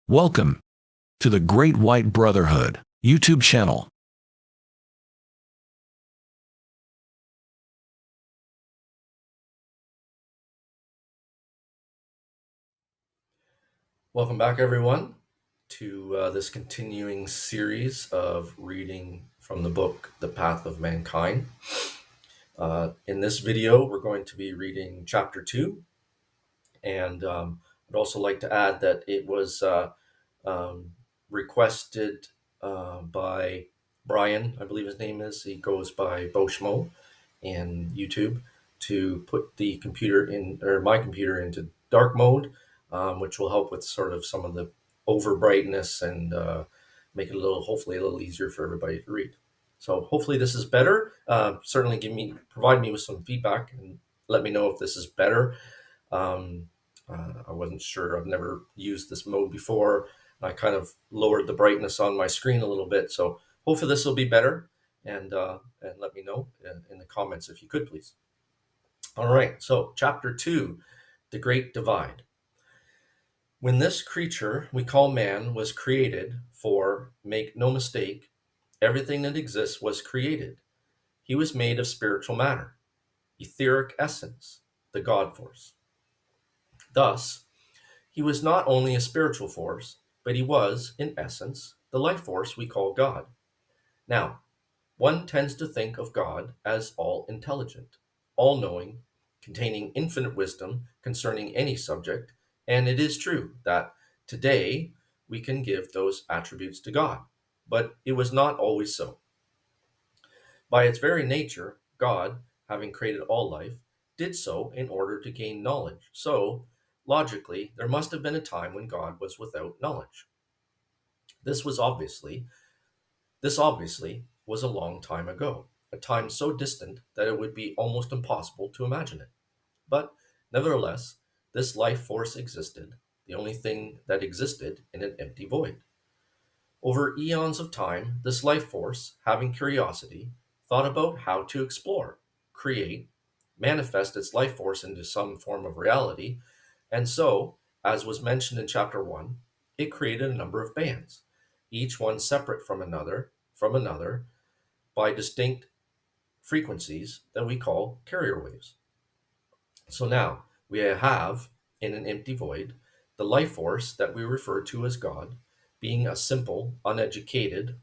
Welcome to the Great White Brotherhood YouTube channel. Welcome back, everyone, to this continuing series of reading from the book, The Path of Mankind. In this video, we're going to be reading Chapter 2, and I'd also like to add that it was requested by Brian, I believe his name is. He goes by Boschmo in YouTube, to put the computer in, or my computer, into dark mode, which will help with sort of some of the over brightness and make it hopefully a little easier for everybody to read. So hopefully this is better. Certainly provide me with some feedback and let me know if this is better. I wasn't sure. I've never used this mode before. I kind of lowered the brightness on my screen a little bit, so hopefully this will be better. And let me know in the comments if you could, please. All right, so Chapter 2, The Great Divide. When this creature we call man was created, for, make no mistake, everything that exists was created. He was made of spiritual matter, etheric essence, the God force. Thus, he was not only a spiritual force, but he was, in essence, the life force we call God. Now, one tends to think of God as all-intelligent, all-knowing, containing infinite wisdom concerning any subject, and it is true that today we can give those attributes to God, but it was not always so. By its very nature, God, having created all life, did so in order to gain knowledge. So, logically, there must have been a time when God was without knowledge. This obviously was a long time ago, a time so distant that it would be almost impossible to imagine it. But nevertheless, this life force existed, the only thing that existed in an empty void. Over eons of time, this life force, having curiosity, thought about how to explore, create, manifest its life force into some form of reality, and so, as was mentioned in Chapter 1, it created a number of bands, each one separate from another by distinct frequencies that we call carrier waves. So now we have, in an empty void, the life force that we refer to as God, being a simple, uneducated,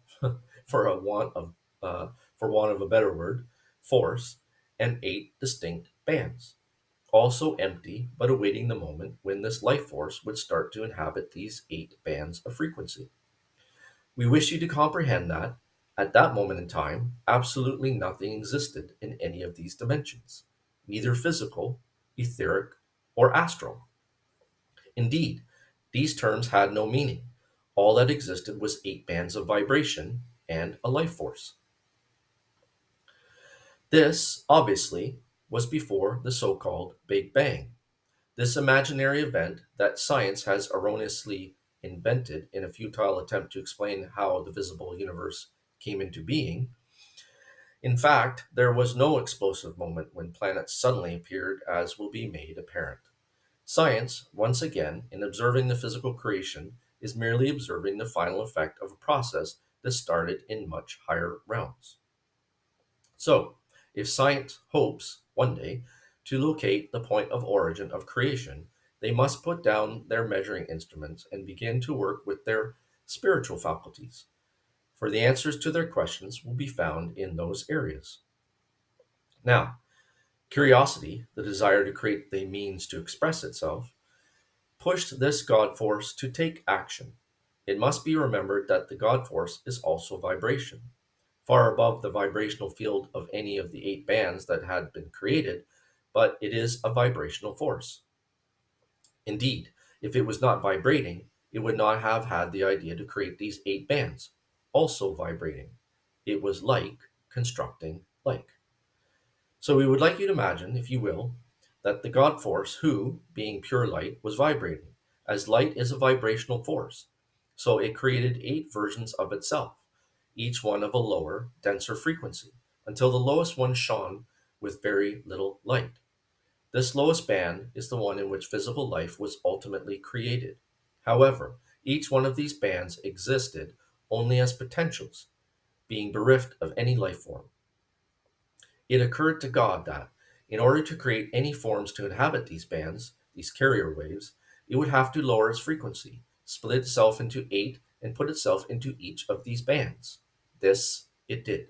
for want of a better word, force, and 8 distinct bands, also empty, but awaiting the moment when this life force would start to inhabit these 8 bands of frequency. We wish you to comprehend that, at that moment in time, absolutely nothing existed in any of these dimensions, neither physical, etheric, or astral. Indeed, these terms had no meaning. All that existed was 8 bands of vibration and a life force. This, obviously, was before the so-called Big Bang. This imaginary event that science has erroneously invented in a futile attempt to explain how the visible universe came into being. In fact, there was no explosive moment when planets suddenly appeared, as will be made apparent. Science, once again, in observing the physical creation, is merely observing the final effect of a process that started in much higher realms. So, if science hopes, one day, to locate the point of origin of creation, they must put down their measuring instruments and begin to work with their spiritual faculties, for the answers to their questions will be found in those areas. Now, curiosity, the desire to create the means to express itself, pushed this God force to take action. It must be remembered that the God force is also vibration, far above the vibrational field of any of the 8 bands that had been created, but it is a vibrational force. Indeed, if it was not vibrating, it would not have had the idea to create these 8 bands, also vibrating. It was like constructing like. So we would like you to imagine, if you will, that the God force, who, being pure light, was vibrating, as light is a vibrational force. So it created 8 versions of itself, each one of a lower, denser frequency, until the lowest one shone with very little light. This lowest band is the one in which physical life was ultimately created. However, Each one of these bands existed only as potentials, being bereft of any life form. It occurred to God that, in order to create any forms to inhabit these bands, these carrier waves, it would have to lower its frequency, split itself into 8, and put itself into each of these bands. This it did.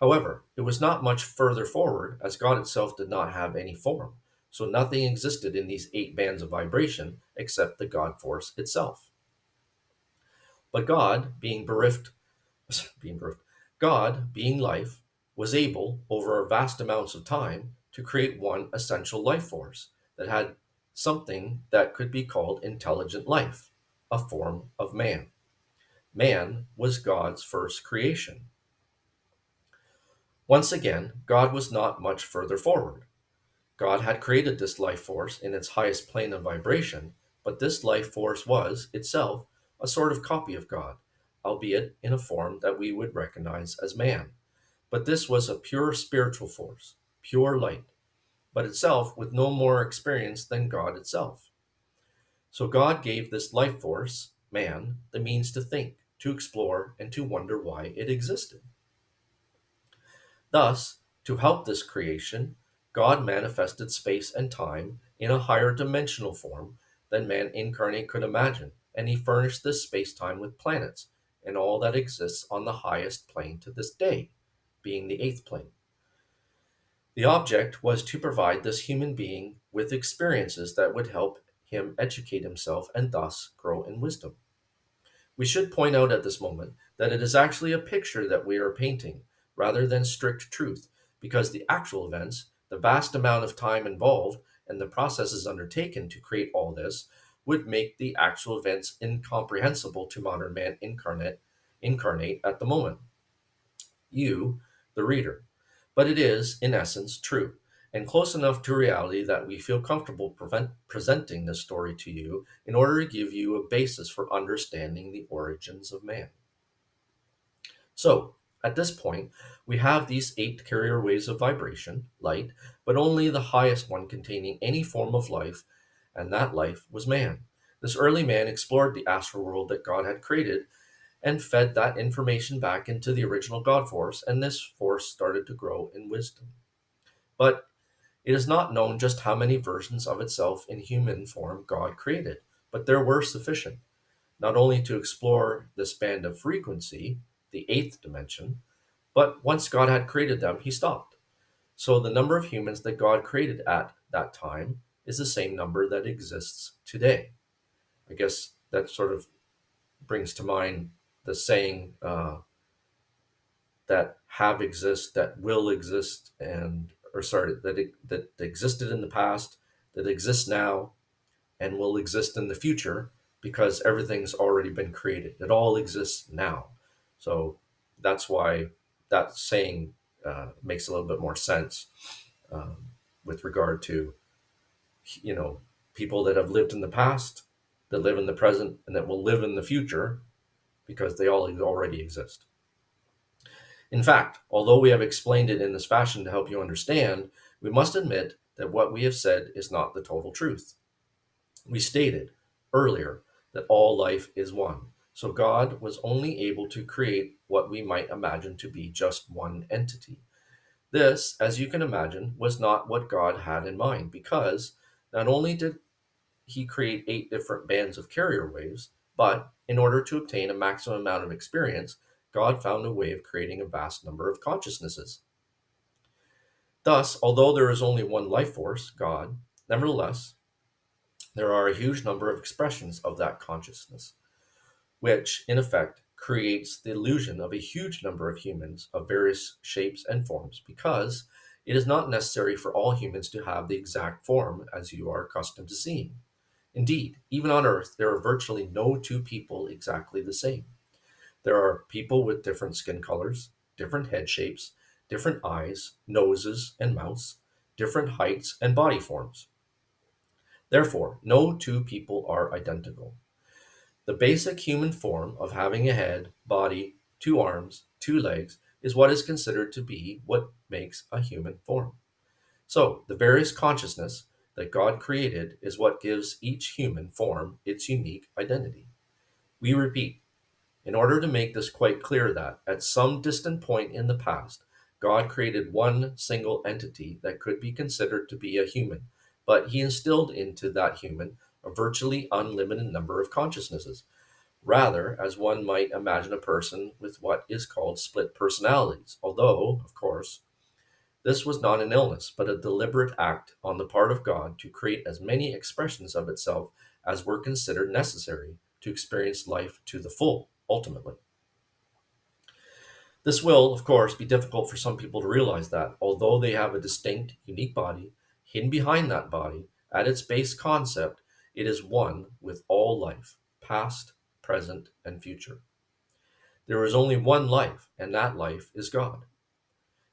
However, it was not much further forward, as God itself did not have any form, so nothing existed in these 8 bands of vibration except the God force itself. But God, being bereft, God, being life, was able, over vast amounts of time, to create one essential life force that had something that could be called intelligent life, a form of man. Man was God's first creation. Once again, God was not much further forward. God had created this life force in its highest plane of vibration, but this life force was, itself, a sort of copy of God, albeit in a form that we would recognize as man. But this was a pure spiritual force, pure light, but itself with no more experience than God itself. So God gave this life force, man, the means to think, to explore, and to wonder why it existed. Thus, to help this creation, God manifested space and time in a higher dimensional form than man incarnate could imagine, and he furnished this space time with planets and all that exists on the highest plane to this day, being the 8th plane. The object was to provide this human being with experiences that would help him educate himself and thus grow in wisdom. We should point out at this moment that it is actually a picture that we are painting rather than strict truth, because the actual events, the vast amount of time involved, and the processes undertaken to create all this would make the actual events incomprehensible to modern man incarnate at the moment. You, the reader. But it is, in essence, true, and close enough to reality that we feel comfortable presenting this story to you in order to give you a basis for understanding the origins of man. So, at this point, we have these 8 carrier waves of vibration, light, but only the highest one containing any form of life, and that life was man. This early man explored the astral world that God had created and fed that information back into the original God force, and this force started to grow in wisdom. But it is not known just how many versions of itself in human form God created, but there were sufficient, not only to explore this band of frequency, the 8th dimension, but once God had created them, he stopped. So the number of humans that God created at that time is the same number that exists today. I guess that sort of brings to mind the saying that have exist, that will exist, and or sorry, that existed in the past, that exists now, and will exist in the future, because everything's already been created. It all exists now. So that's why that saying makes a little bit more sense um, with regard to you know people that have lived in the past, that live in the present, and that will live in the future, because they all already exist. In fact, although we have explained it in this fashion to help you understand, we must admit that what we have said is not the total truth. We stated earlier that all life is one, so God was only able to create what we might imagine to be just one entity. This, as you can imagine, was not what God had in mind, because not only did he create 8 different bands of carrier waves, but in order to obtain a maximum amount of experience, God found a way of creating a vast number of consciousnesses. Thus, although there is only one life force, God, nevertheless, there are a huge number of expressions of that consciousness, which, in effect, creates the illusion of a huge number of humans of various shapes and forms, because it is not necessary for all humans to have the exact form as you are accustomed to seeing. Indeed, even on Earth, there are virtually no 2 people exactly the same. There are people with different skin colors, different head shapes, different eyes, noses, and mouths, different heights and body forms. Therefore, no 2 people are identical. The basic human form of having a head, body, 2 arms, 2 legs is what is considered to be what makes a human form. So, the various consciousness that God created is what gives each human form its unique identity. We repeat, in order to make this quite clear that, at some distant point in the past, God created one single entity that could be considered to be a human, but he instilled into that human a virtually unlimited number of consciousnesses, rather as one might imagine a person with what is called split personalities, although, of course, this was not an illness, but a deliberate act on the part of God to create as many expressions of itself as were considered necessary to experience life to the full, ultimately. This will, of course, be difficult for some people to realize that, although they have a distinct, unique body, hidden behind that body, at its base concept, it is one with all life, past, present, and future. There is only one life, and that life is God.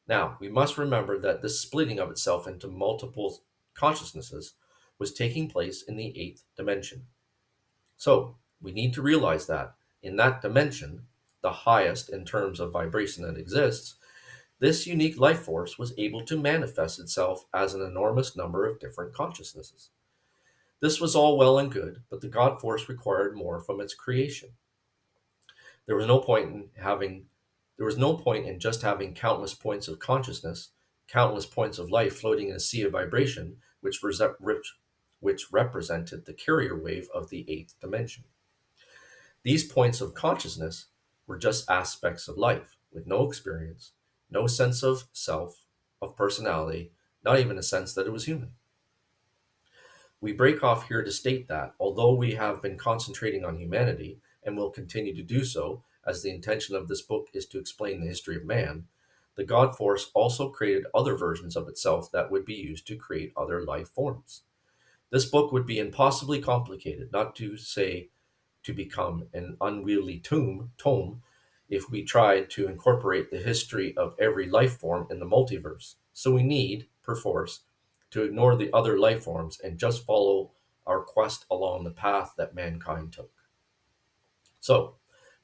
Now, we must remember that this splitting of itself into multiple consciousnesses was taking place in the eighth dimension. So, we need to realize that in that dimension, the highest in terms of vibration that exists, this unique life force was able to manifest itself as an enormous number of different consciousnesses. This was all well and good, but the God force required more from its creation. There was no point in having there was no point in just having countless points of consciousness, countless points of life floating in a sea of vibration, which represented the carrier wave of the eighth dimension. These points of consciousness were just aspects of life, with no experience, no sense of self, of personality, not even a sense that it was human. We break off here to state that, although we have been concentrating on humanity, and will continue to do so, as the intention of this book is to explain the history of man, the God Force also created other versions of itself that would be used to create other life forms. This book would be impossibly complicated, not to say to become an unwieldy tome if we tried to incorporate the history of every life form in the multiverse. So we need, perforce, to ignore the other life forms and just follow our quest along the path that mankind took. So,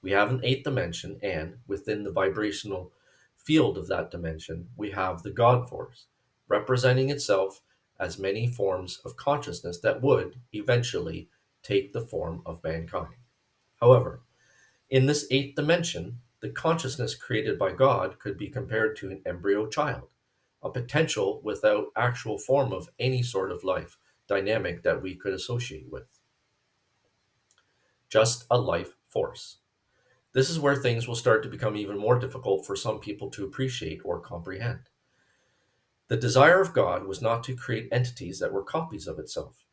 we have an eighth dimension, and within the vibrational field of that dimension, we have the God force, representing itself as many forms of consciousness that would eventually take the form of mankind. However, in this eighth dimension, the consciousness created by God could be compared to an embryo child, a potential without actual form of any sort of life dynamic that we could associate with. Just a life force. This is where things will start to become even more difficult for some people to appreciate or comprehend. The desire of God was not to create entities that were copies of itself.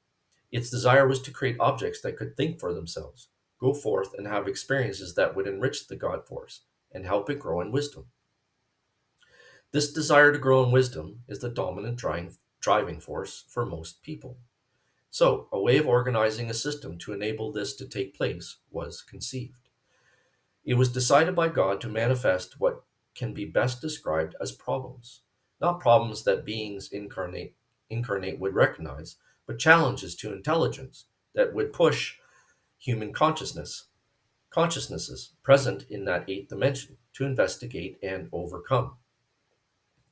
Its desire was to create objects that could think for themselves, go forth and have experiences that would enrich the God force and help it grow in wisdom. This desire to grow in wisdom is the dominant driving force for most people. So, a way of organizing a system to enable this to take place was conceived. It was decided by God to manifest what can be best described as problems, not problems that beings incarnate would recognize, but challenges to intelligence that would push human consciousnesses present in that eighth dimension to investigate and overcome.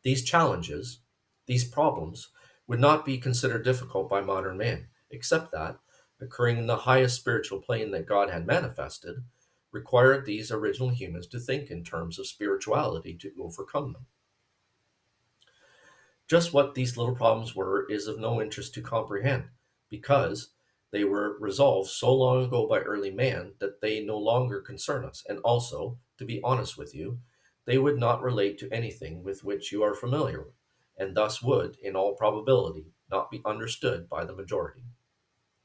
These challenges, these problems, would not be considered difficult by modern man, except that, occurring in the highest spiritual plane that God had manifested, required these original humans to think in terms of spirituality to overcome them. Just what these little problems were is of no interest to comprehend, because they were resolved so long ago by early man that they no longer concern us, and also, to be honest with you, they would not relate to anything with which you are familiar, and thus would, in all probability, not be understood by the majority.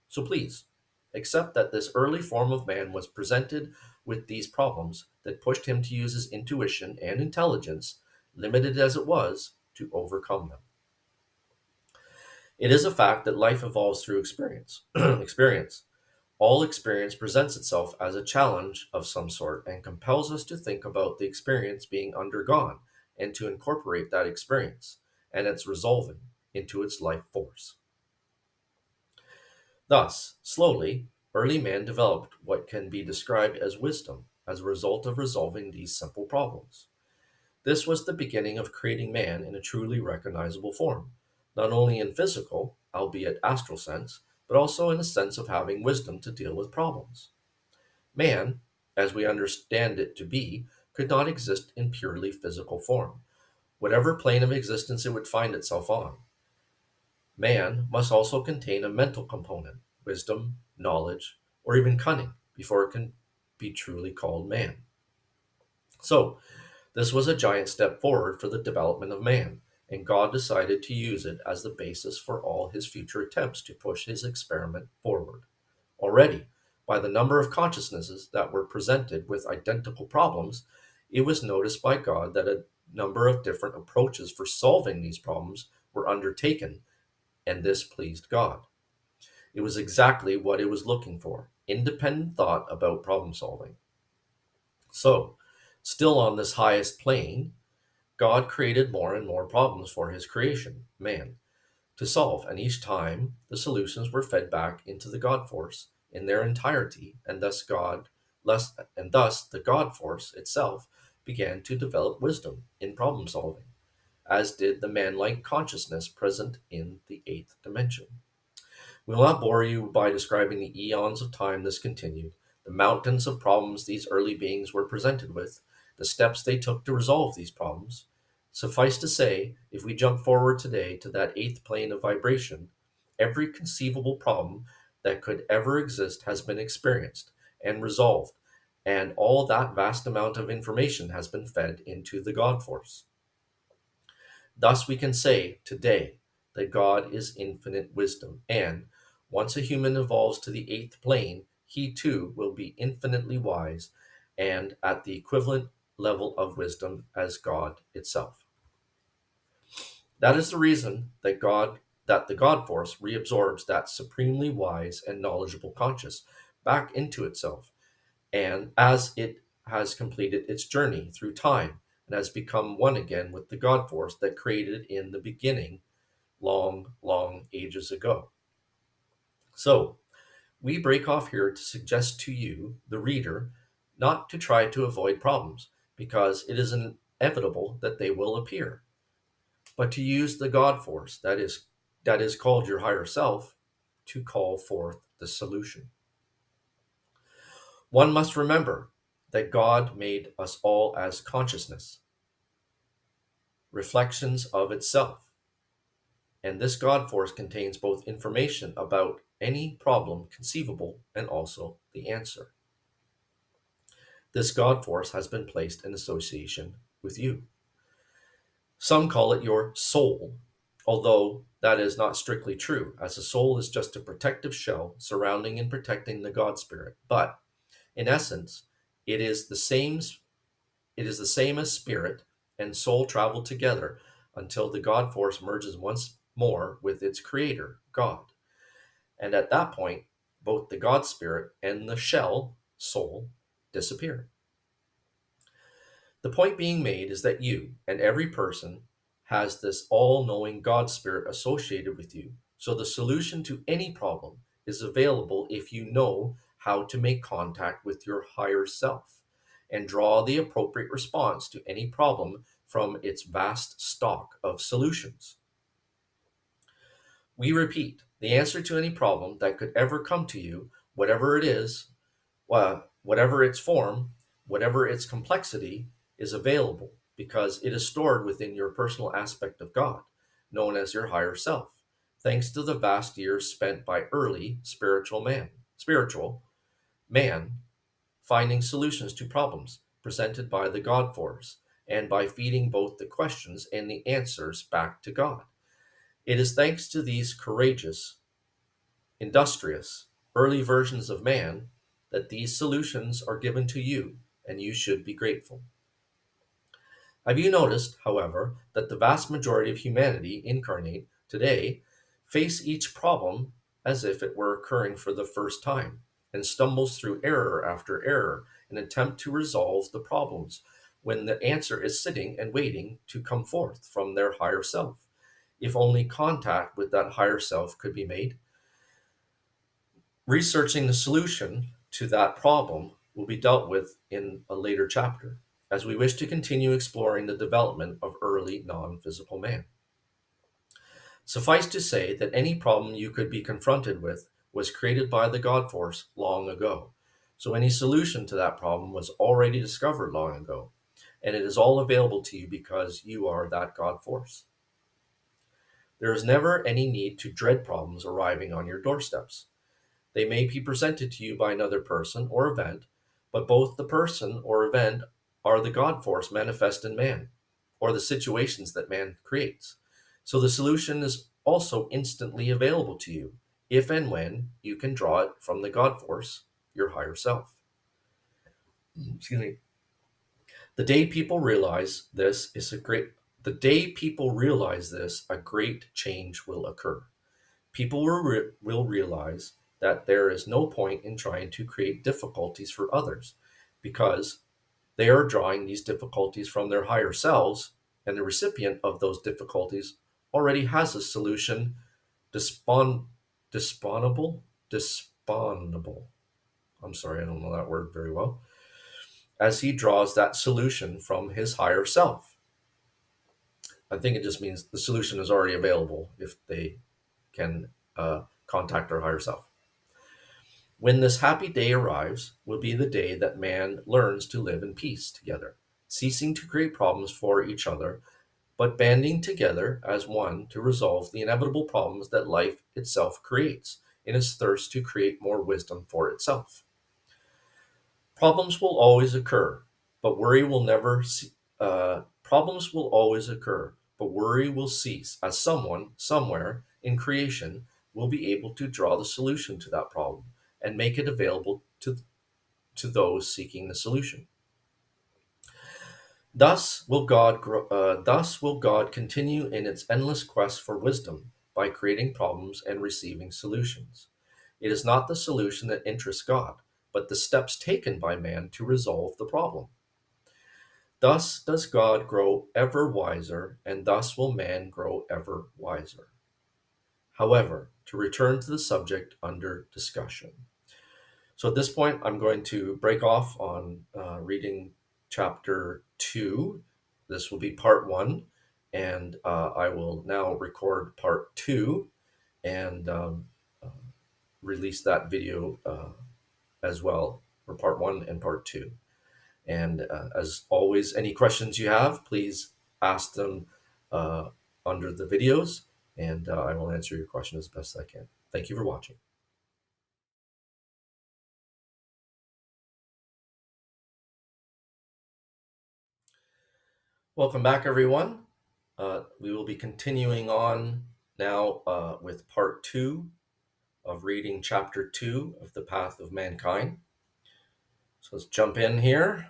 So please, accept that this early form of man was presented with these problems that pushed him to use his intuition and intelligence, limited as it was, to overcome them. It is a fact that life evolves through experience. experience. All experience presents itself as a challenge of some sort and compels us to think about the experience being undergone and to incorporate that experience and its resolving into its life force. Thus, slowly, early man developed what can be described as wisdom as a result of resolving these simple problems. This was the beginning of creating man in a truly recognizable form, not only in physical, albeit astral sense, but also in the sense of having wisdom to deal with problems. Man, as we understand it to be, could not exist in purely physical form, whatever plane of existence it would find itself on. Man must also contain a mental component, wisdom, knowledge, or even cunning, before it can be truly called man. So, this was a giant step forward for the development of man, and God decided to use it as the basis for all his future attempts to push his experiment forward. Already, by the number of consciousnesses that were presented with identical problems, it was noticed by God that a number of different approaches for solving these problems were undertaken, and this pleased God. It was exactly what it was looking for: independent thought about problem solving. So, still on this highest plane, God created more and more problems for his creation, man, to solve, and each time the solutions were fed back into the God force in their entirety, and thus the God force itself began to develop wisdom in problem solving, as did the man-like consciousness present in the eighth dimension. We will not bore you by describing the eons of time this continued, the mountains of problems these early beings were presented with, the steps they took to resolve these problems. Suffice to say, if we jump forward today to that eighth plane of vibration, every conceivable problem that could ever exist has been experienced and resolved, and all that vast amount of information has been fed into the God force. Thus, we can say today that God is infinite wisdom, and once a human evolves to the eighth plane, he too will be infinitely wise and at the equivalent level of wisdom as God itself. That is the reason that the God force reabsorbs that supremely wise and knowledgeable conscious back into itself, and as it has completed its journey through time and has become one again with the God force that created in the beginning long, long ages ago. So, we break off here to suggest to you, the reader, not to try to avoid problems, because it is inevitable that they will appear, but to use the God force that is called your higher self to call forth the solution. One must remember that God made us all as consciousness, reflections of itself. And this God force contains both information about any problem conceivable and also the answer. This God force has been placed in association with you. Some call it your soul, although that is not strictly true, as the soul is just a protective shell surrounding and protecting the God spirit. But in essence, it is the same it is the same as spirit and soul travel together until the God force merges once more with its creator, God. And at that point, both the God spirit and the shell, soul, disappear. The point being made is that you and every person has this all knowing God spirit associated with you. So the solution to any problem is available if you know how to make contact with your higher self and draw the appropriate response to any problem from its vast stock of solutions. We repeat, the answer to any problem that could ever come to you, whatever it is, whatever its form, whatever its complexity, is available because it is stored within your personal aspect of God, known as your higher self, thanks to the vast years spent by early spiritual man finding solutions to problems presented by the God force and by feeding both the questions and the answers back to God. It is thanks to these courageous, industrious, early versions of man that these solutions are given to you, and you should be grateful. Have you noticed, however, that the vast majority of humanity incarnate today face each problem as if it were occurring for the first time, and stumbles through error after error in an attempt to resolve the problems when the answer is sitting and waiting to come forth from their higher self, if only contact with that higher self could be made? Researching the solution to that problem will be dealt with in a later chapter, as we wish to continue exploring the development of early non physical man. Suffice to say that any problem you could be confronted with was created by the God force long ago, So any solution to that problem was already discovered long ago, and it is all available to you because you are that God force. There is never any need to dread problems arriving on your doorsteps. They may be presented to you by another person or event, but both the person or event are the God force manifest in man, or the situations that man creates. So the solution is also instantly available to you, if and when you can draw it from the God force, your higher self. Excuse me. The day people realize this is a great the day people realize this, a great change will occur. People will realize that there is no point in trying to create difficulties for others because they are drawing these difficulties from their higher selves, and the recipient of those difficulties already has a solution disponable. Disponable. I'm sorry, I don't know that word very well. As he draws that solution from his higher self. I think it just means the solution is already available if they can contact their higher self. When this happy day arrives, will be the day that man learns to live in peace together, ceasing to create problems for each other, but banding together as one to resolve the inevitable problems that life itself creates in its thirst to create more wisdom for itself. Problems will always occur, but worry will never. Problems will always occur, but worry will cease as someone somewhere in creation will be able to draw the solution to that problem and make it available to those seeking the solution. Thus will God continue in its endless quest for wisdom by creating problems and receiving solutions. It is not the solution that interests God, but the steps taken by man to resolve the problem. Thus does God grow ever wiser, and thus will man grow ever wiser. However, to return to the subject under discussion. So at this point, I'm going to break off on reading chapter 2. This will be part 1, and I will now record part 2 and uh, release that video as well for part 1 and part 2. And as always, any questions you have, please ask them uh, under the videos, and I will answer your question as best I can. Thank you for watching. Welcome back, everyone. We will be continuing on now with part 2 of reading chapter 2 of The Path of Mankind. So let's jump in here.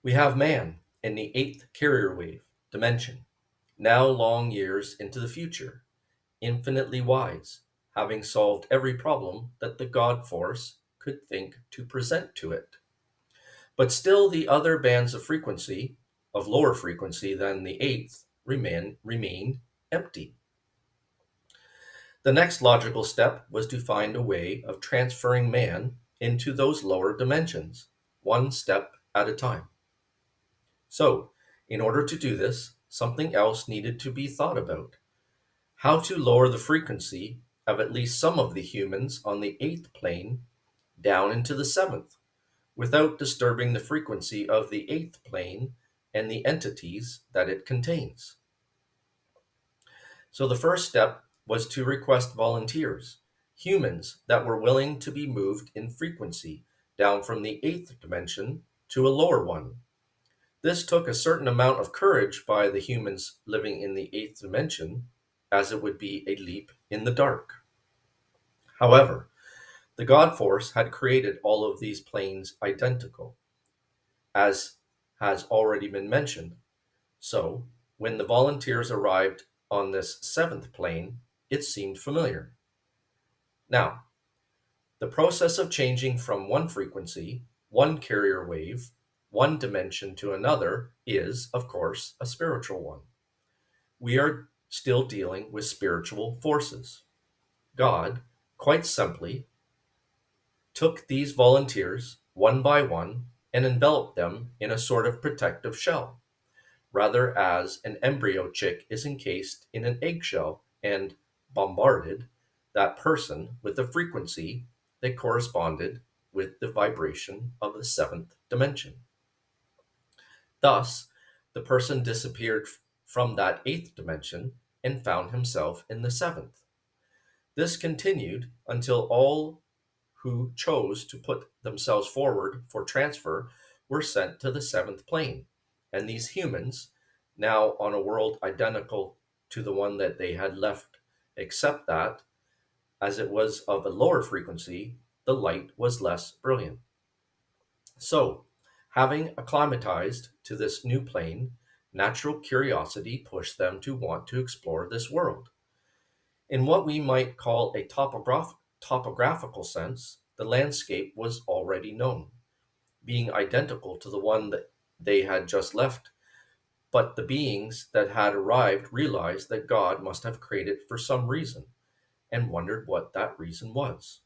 We have man in the 8th carrier wave dimension, now long years into the future, infinitely wise, having solved every problem that the God force could think to present to it. But still the other bands of frequency, of lower frequency than the 8th, remained empty. The next logical step was to find a way of transferring man into those lower dimensions, one step at a time. So, in order to do this, something else needed to be thought about. How to lower the frequency of at least some of the humans on the 8th plane down into the 7th, without disturbing the frequency of the 8th plane and the entities that it contains. So the first step was to request volunteers, humans that were willing to be moved in frequency down from the 8th dimension to a lower one. This took a certain amount of courage by the humans living in the 8th dimension, as it would be a leap in the dark. However, the God Force had created all of these planes identical, as has already been mentioned. So, when the volunteers arrived on this 7th plane, it seemed familiar. Now, the process of changing from one frequency, one carrier wave, one dimension to another is, of course, a spiritual one. We are still dealing with spiritual forces. God, quite simply, took these volunteers one by one and enveloped them in a sort of protective shell, rather as an embryo chick is encased in an eggshell and bombarded that person with a frequency that corresponded with the vibration of the seventh dimension. Thus, the person disappeared from that eighth dimension and found himself in the seventh. This continued until all who chose to put themselves forward for transfer were sent to the seventh plane. And these humans, now on a world identical to the one that they had left, except that, as it was of a lower frequency, the light was less brilliant. So, having acclimatized to this new plane, natural curiosity pushed them to want to explore this world. In what we might call a topographical sense, the landscape was already known, being identical to the one that they had just left. But the beings that had arrived realized that God must have created for some reason and wondered what that reason was.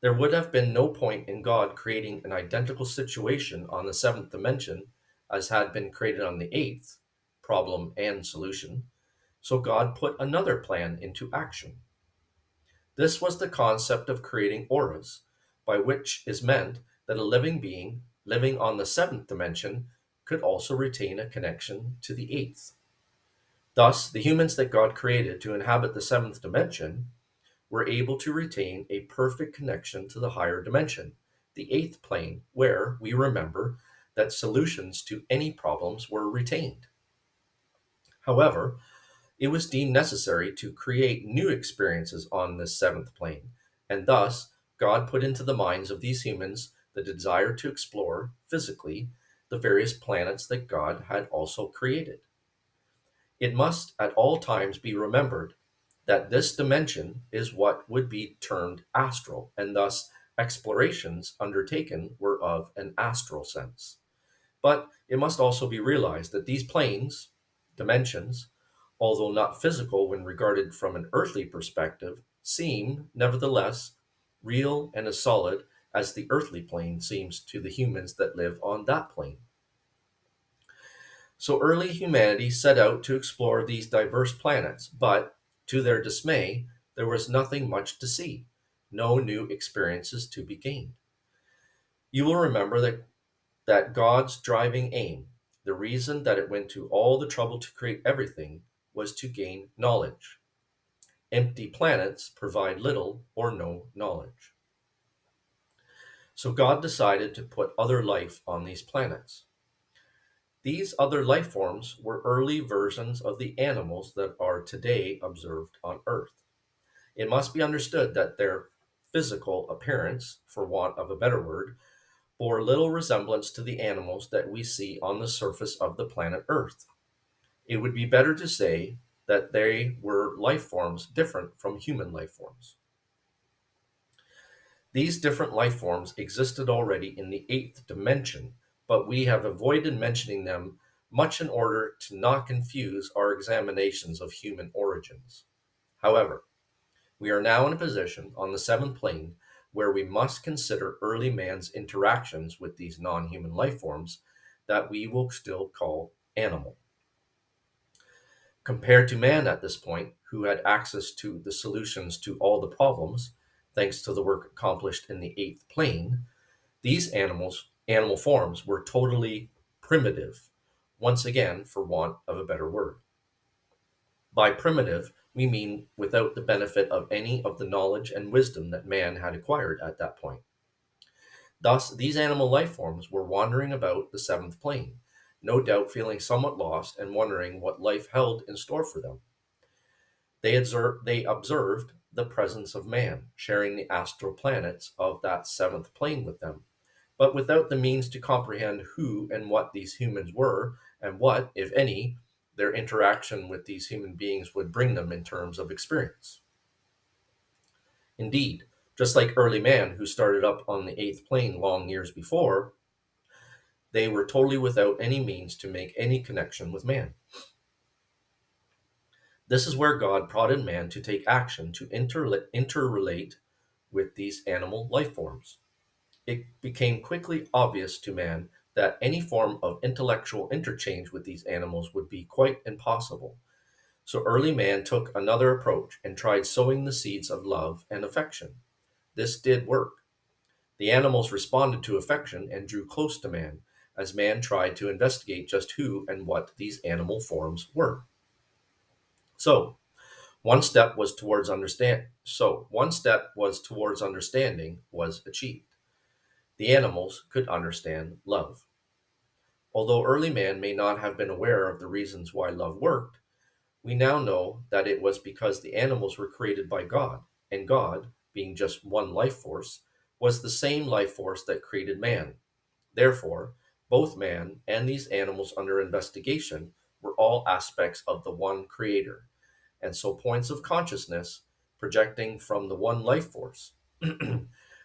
There would have been no point in God creating an identical situation on the seventh dimension as had been created on the eighth, problem and solution, so God put another plan into action. This was the concept of creating auras, by which is meant that a living being living on the seventh dimension could also retain a connection to the eighth. Thus, the humans that God created to inhabit the seventh dimension were able to retain a perfect connection to the higher dimension, the eighth plane, where we remember that solutions to any problems were retained. However, it was deemed necessary to create new experiences on this seventh plane, and thus God put into the minds of these humans the desire to explore physically the various planets that God had also created. It must at all times be remembered that this dimension is what would be termed astral, and thus explorations undertaken were of an astral sense. But it must also be realized that these planes, dimensions, although not physical when regarded from an earthly perspective, seem, nevertheless, real and as solid as the earthly plane seems to the humans that live on that plane. So early humanity set out to explore these diverse planets, but to their dismay, there was nothing much to see, no new experiences to be gained. You will remember that God's driving aim, the reason that it went to all the trouble to create everything, was to gain knowledge. Empty planets provide little or no knowledge. So God decided to put other life on these planets. These other life forms were early versions of the animals that are today observed on Earth. It must be understood that their physical appearance, for want of a better word, bore little resemblance to the animals that we see on the surface of the planet Earth. It would be better to say that they were life forms different from human life forms. These different life forms existed already in the eighth dimension, but we have avoided mentioning them much in order to not confuse our examinations of human origins. However, we are now in a position on the seventh plane where we must consider early man's interactions with these non human life forms that we will still call animal. Compared to man at this point, who had access to the solutions to all the problems, thanks to the work accomplished in the eighth plane, these animal forms, were totally primitive, once again, for want of a better word. By primitive, we mean without the benefit of any of the knowledge and wisdom that man had acquired at that point. Thus, these animal life forms were wandering about the seventh plane, no doubt feeling somewhat lost and wondering what life held in store for them. They observed the presence of man, sharing the astral planets of that seventh plane with them, but without the means to comprehend who and what these humans were, and what, if any, their interaction with these human beings would bring them in terms of experience. Indeed, just like early man who started up on the eighth plane long years before, they were totally without any means to make any connection with man. This is where God prodded man to take action to interrelate with these animal life forms. It became quickly obvious to man that any form of intellectual interchange with these animals would be quite impossible. So early man took another approach and tried sowing the seeds of love and affection. this did work. The animals responded to affection and drew close to man, as man tried to investigate just who and what these animal forms were. So, one step was towards understanding was achieved. The animals could understand love. Although early man may not have been aware of the reasons why love worked, we now know that it was because the animals were created by God, and God, being just one life force, was the same life force that created man. Therefore, both man and these animals under investigation were all aspects of the one creator, and so points of consciousness projecting from the one life force.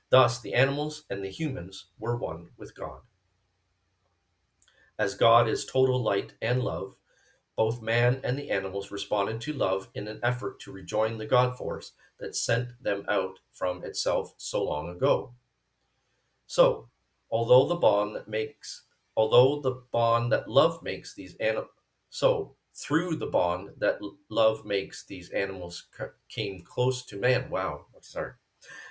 Thus, the animals and the humans were one with God. As God is total light and love, both man and the animals responded to love in an effort to rejoin the God force that sent them out from itself so long ago. So, although the bond that makes, although the bond that love makes these animals, so through the bond that love makes these animals came close to man. Wow, sorry.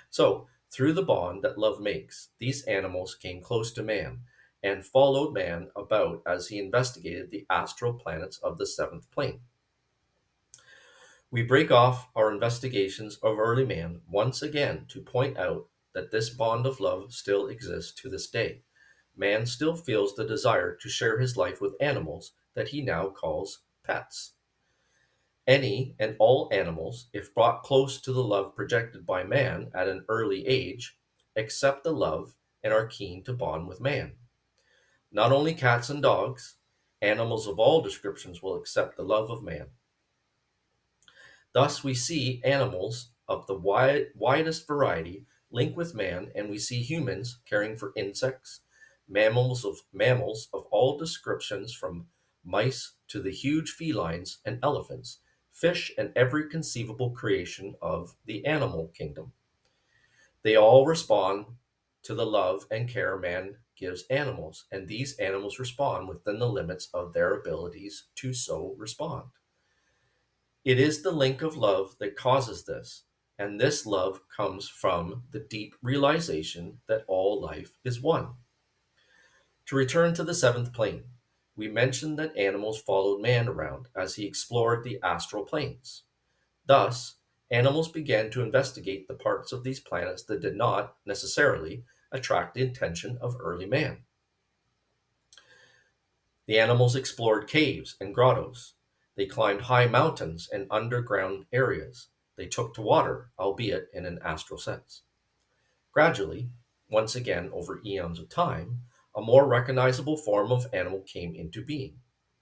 So, through the bond that love makes, these animals came close to man and followed man about as he investigated the astral planets of the seventh plane. We break off our investigations of early man once again to point out that this bond of love still exists to this day. Man still feels the desire to share his life with animals that he now calls pets. Any and all animals, if brought close to the love projected by man at an early age, accept the love and are keen to bond with man. Not only cats and dogs, animals of all descriptions will accept the love of man. Thus, we see animals of the widest variety link with man, and we see humans caring for insects, mammals of all descriptions, from mice to the huge felines and elephants, fish, and every conceivable creation of the animal kingdom. They all respond to the love and care man gives animals, and these animals respond within the limits of their abilities to so respond. It is the link of love that causes this, and this love comes from the deep realization that all life is one. To return to the seventh plane, we mentioned that animals followed man around as he explored the astral planes. Thus, animals began to investigate the parts of these planets that did not necessarily attract the attention of early man. The animals explored caves and grottos. They climbed high mountains and underground areas. They took to water, albeit in an astral sense. Gradually, once again over eons of time, a more recognizable form of animal came into being.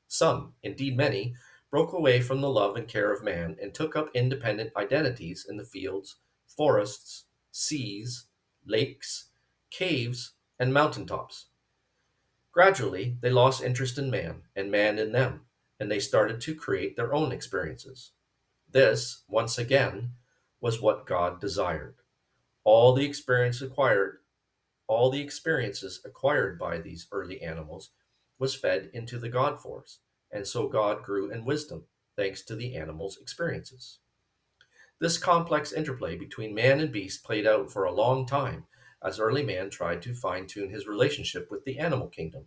Some, indeed many, broke away from the love and care of man and took up independent identities in the fields, forests, seas, lakes, caves, and mountaintops. Gradually, they lost interest in man and man in them, and they started to create their own experiences. This, once again, was what God desired. All the experience acquired, all the experiences acquired by these early animals was fed into the God force, and so God grew in wisdom thanks to the animals' experiences. This complex interplay between man and beast played out for a long time as early man tried to fine tune his relationship with the animal kingdom.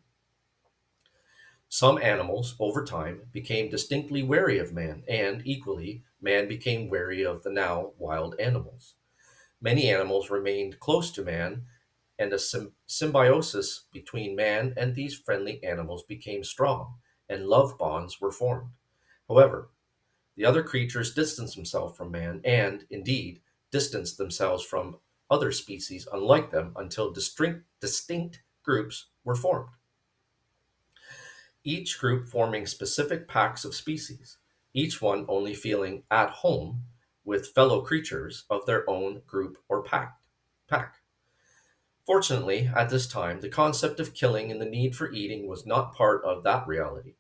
Some animals, over time, became distinctly wary of man, and equally, man became wary of the now wild animals. Many animals remained close to man, and a symbiosis between man and these friendly animals became strong, and love bonds were formed. However, the other creatures distanced themselves from man, and, indeed, distanced themselves from other species unlike them until distinct groups were formed, each group forming specific packs of species, each one only feeling at home with fellow creatures of their own group or pack. Fortunately, at this time, the concept of killing and the need for eating was not part of that reality,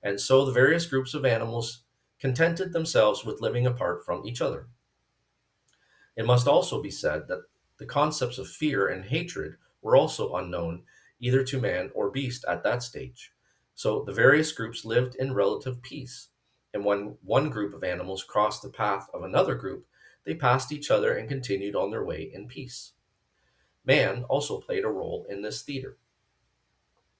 and so the various groups of animals contented themselves with living apart from each other. It must also be said that the concepts of fear and hatred were also unknown either to man or beast at that stage. So the various groups lived in relative peace, and when one group of animals crossed the path of another group, they passed each other and continued on their way in peace. Man also played a role in this theater.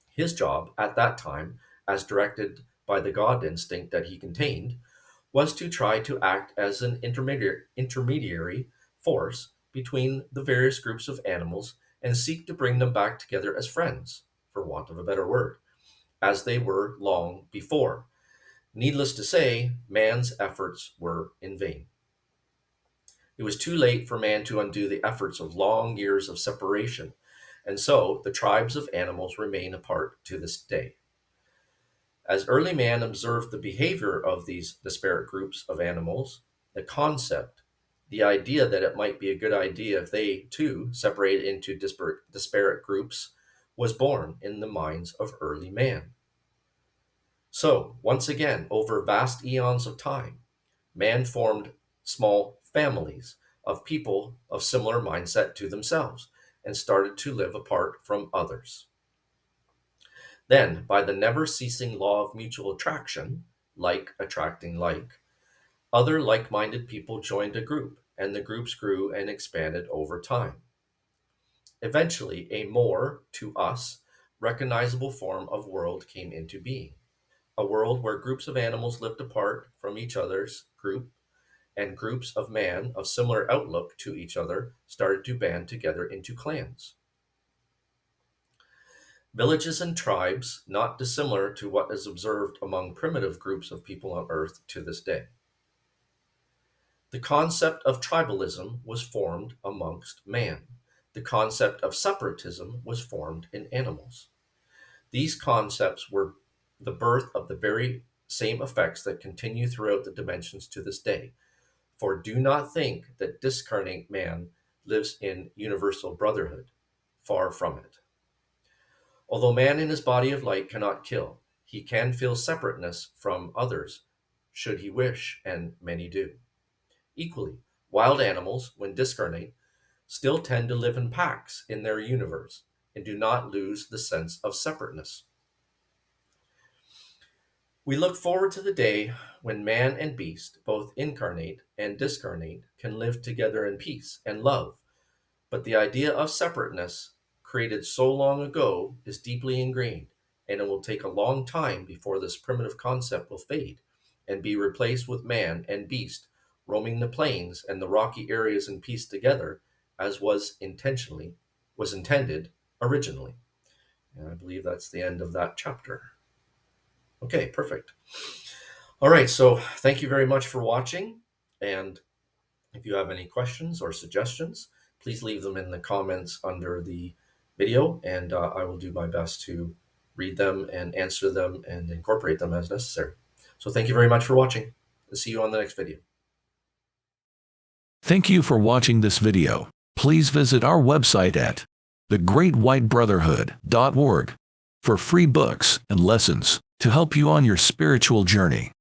His job at that time, as directed by the God instinct that he contained, was to try to act as an intermediary force between the various groups of animals and seek to bring them back together as friends, for want of a better word, as they were long before. Needless to say, man's efforts were in vain. It was too late for man to undo the efforts of long years of separation, and so the tribes of animals remain apart to this day. As early man observed the behavior of these disparate groups of animals, the concept, the idea that it might be a good idea if they too separated into disparate groups, was born in the minds of early man. So, once again, over vast eons of time, man formed small families of people of similar mindset to themselves and started to live apart from others. Then, by the never ceasing law of mutual attraction, like attracting like, other like minded people joined a group, and the groups grew and expanded over time. Eventually, a more, to us, recognizable form of world came into being. A world where groups of animals lived apart from each other's group, and groups of man of similar outlook to each other started to band together into clans. Villages and tribes not dissimilar to what is observed among primitive groups of people on Earth to this day. The concept of tribalism was formed amongst man. The concept of separatism was formed in animals. These concepts were the birth of the very same effects that continue throughout the dimensions to this day. For do not think that discarnate man lives in universal brotherhood. Far from it. Although man in his body of light cannot kill, he can feel separateness from others, should he wish, and many do. Equally, wild animals, when discarnate, still tend to live in packs in their universe and do not lose the sense of separateness. We look forward to the day when man and beast, both incarnate and discarnate, can live together in peace and love, but the idea of separateness, created so long ago, is deeply ingrained, and it will take a long time before this primitive concept will fade and be replaced with man and beast roaming the plains and the rocky areas in peace together, as was intended originally. And I believe that's the end of that chapter. Okay, perfect. All right, so thank you very much for watching, and if you have any questions or suggestions, please leave them in the comments under the video, and I will do my best to read them and answer them and incorporate them as necessary. So thank you very much for watching. I'll see you on the next video. Thank you for watching this video. Please visit our website at thegreatwhitebrotherhood.org for free books and lessons to help you on your spiritual journey.